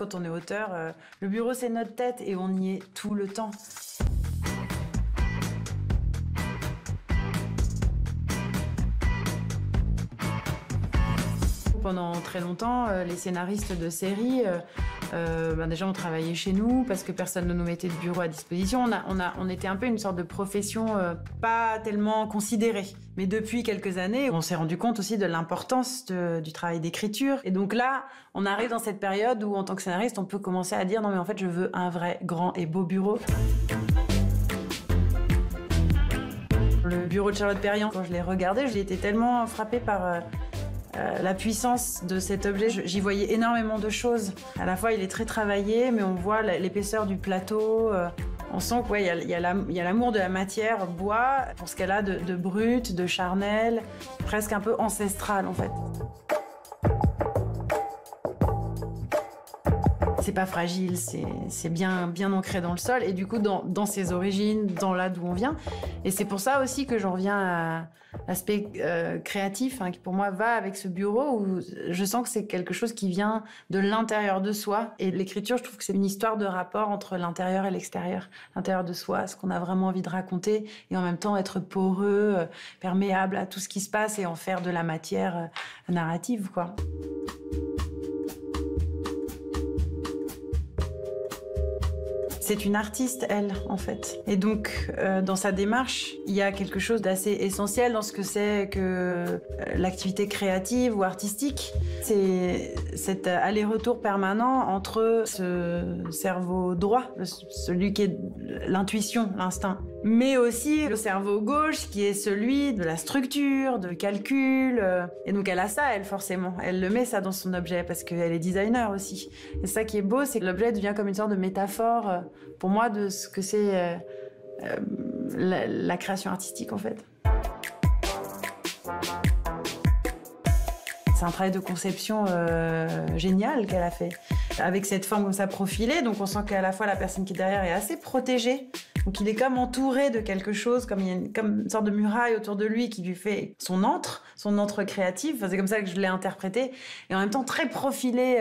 quand on est auteur, le bureau c'est notre tête et on y est tout le temps. Pendant très longtemps, les scénaristes de séries, déjà on travaillait chez nous parce que personne ne nous mettait de bureau à disposition. On était un peu une sorte de profession pas tellement considérée. Mais depuis quelques années, on s'est rendu compte aussi de l'importance du travail d'écriture. Et donc là, on arrive dans cette période où en tant que scénariste, on peut commencer à dire non mais en fait je veux un vrai grand et beau bureau. Le bureau de Charlotte Perriand, quand je l'ai regardé, j'ai été tellement frappée par la puissance de cet objet. J'y voyais énormément de choses. À la fois, il est très travaillé, mais on voit l'épaisseur du plateau. On sent qu'il y a l'amour de la matière bois pour ce qu'elle a de brut, de charnel, presque un peu ancestral en fait. C'est pas fragile, c'est bien ancré dans le sol et du coup dans ses origines, dans là d'où on vient. Et c'est pour ça aussi que j'en reviens à l'aspect créatif, qui pour moi va avec ce bureau où je sens que c'est quelque chose qui vient de l'intérieur de soi. Et l'écriture, je trouve que c'est une histoire de rapport entre l'intérieur et l'extérieur. L'intérieur de soi, ce qu'on a vraiment envie de raconter et en même temps être poreux, perméable à tout ce qui se passe et en faire de la matière narrative, quoi. C'est une artiste, elle, en fait. Et donc, dans sa démarche, il y a quelque chose d'assez essentiel dans ce que c'est que l'activité créative ou artistique. C'est cet aller-retour permanent entre ce cerveau droit, celui qui est l'intuition, l'instinct, mais aussi le cerveau gauche qui est celui de la structure, de calcul. Et donc, elle a ça, elle, forcément. Elle le met ça dans son objet parce qu'elle est designer aussi. Et ça qui est beau, c'est que l'objet devient comme une sorte de métaphore pour moi de ce que c'est la création artistique en fait. C'est un travail de conception génial qu'elle a fait. Avec cette forme comme ça profilée, donc on sent qu'à la fois la personne qui est derrière est assez protégée. Donc il est comme entouré de quelque chose, comme il y a comme une sorte de muraille autour de lui qui lui fait son antre créatif. Enfin, c'est comme ça que je l'ai interprété. Et en même temps très profilé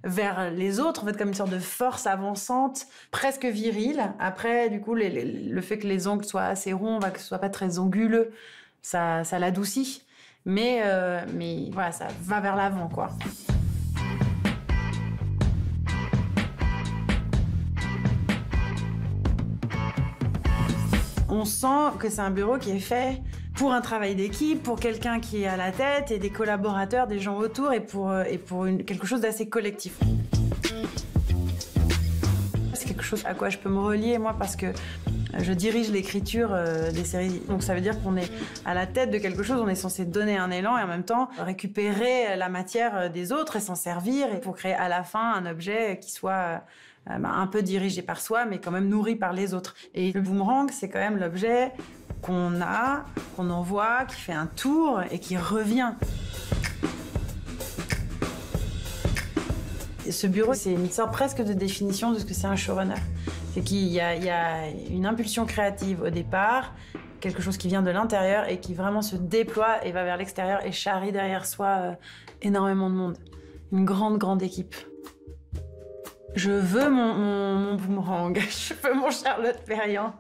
vers les autres, en fait comme une sorte de force avançante, presque virile. Après, du coup, le fait que les angles soient assez ronds, que ce soit pas très anguleux, ça l'adoucit. Mais voilà, ça va vers l'avant, quoi. On sent que c'est un bureau qui est fait pour un travail d'équipe, pour quelqu'un qui est à la tête et des collaborateurs, des gens autour et pour quelque chose d'assez collectif. C'est quelque chose à quoi je peux me relier, moi, parce que je dirige l'écriture des séries. Donc ça veut dire qu'on est à la tête de quelque chose, on est censé donner un élan et en même temps récupérer la matière des autres et s'en servir et pour créer à la fin un objet qui soit un peu dirigé par soi, mais quand même nourri par les autres. Et le boomerang, c'est quand même l'objet qu'on envoie, qui fait un tour et qui revient. Et ce bureau, c'est une sorte presque de définition de ce que c'est un showrunner. C'est qu'il y a une impulsion créative au départ, quelque chose qui vient de l'intérieur et qui vraiment se déploie et va vers l'extérieur et charrie derrière soi énormément de monde. Une grande équipe. Je veux mon boomerang, je veux mon Charlotte Perriand.